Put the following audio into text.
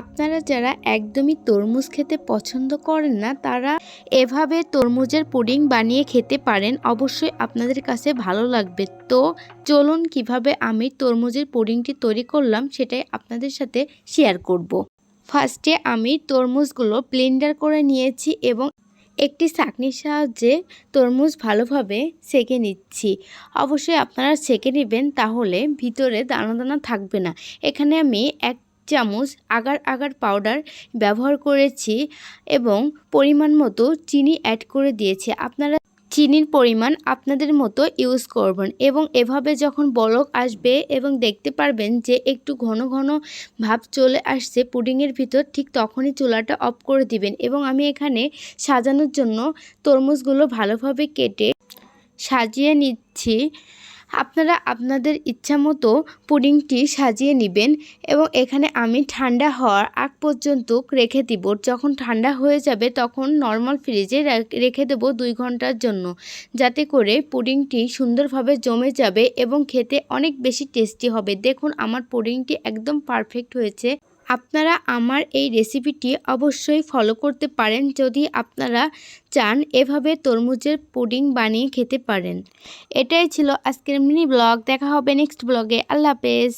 আপনারা যারা একদমই তরমুজ খেতে পছন্দ করেন না তারা এভাবে তরমুজের পুডিং বানিয়ে খেতে পারেন। অবশ্যই আপনাদের কাছে ভালো লাগবে। তো চলুন কিভাবে আমি তরমুজের পুডিংটি তৈরি করলাম সেটাই আপনাদের সাথে শেয়ার করব। ফার্স্টে আমি তরমুজগুলো ব্লেন্ডার করে নিয়েছি এবং একটি ছাঁকনির সাহায্যে তরমুজ ভালোভাবে ছেঁকে নিচ্ছি। অবশ্যই আপনারা ছেঁকে নেবেন, তাহলে ভিতরে দানা দানা থাকবে না। এখানে আমি 1 চামচ আগার আগার পাউডার ব্যবহার করেছি এবং পরিমাণ মতো চিনি অ্যাড করে দিয়েছি। আপনারা চিনির পরিমাণ আপনাদের মতো ইউজ করবেন এবং এভাবে যখন বলক আসবে এবং দেখতে পারবেন যে একটু ঘন ঘন ভাব চলে আসছে পুডিংয়ের ভিতর, ঠিক তখনই চুলাটা অফ করে দিবেন। এবং আমি এখানে সাজানোর জন্য তরমুজগুলো ভালোভাবে কেটে সাজিয়ে নিচ্ছি। আপনারা আপনাদের ইচ্ছা মতো পুডিংটি সাজিয়ে নেবেন এবং এখানে আমি ঠান্ডা হওয়ার আগ পর্যন্ত রেখে দিব। যখন ঠান্ডা হয়ে যাবে তখন নর্মাল ফ্রিজে রেখে দেব 2 ঘন্টার জন্য, যাতে করে পুডিংটি সুন্দরভাবে জমে যাবে এবং খেতে অনেক বেশি টেস্টি হবে। দেখুন আমার পুডিংটি একদম পারফেক্ট হয়েছে। আপনারা আমার এই রেসিপিটি অবশ্যই ফলো করতে পারেন যদি আপনারা চান এভাবে তরমুজের পুডিং বানিয়ে খেতে পারেন। এটাই ছিল আজকের মিনি ব্লগ। দেখা হবে নেক্সট ব্লগে। আল্লাহ হাফেজ।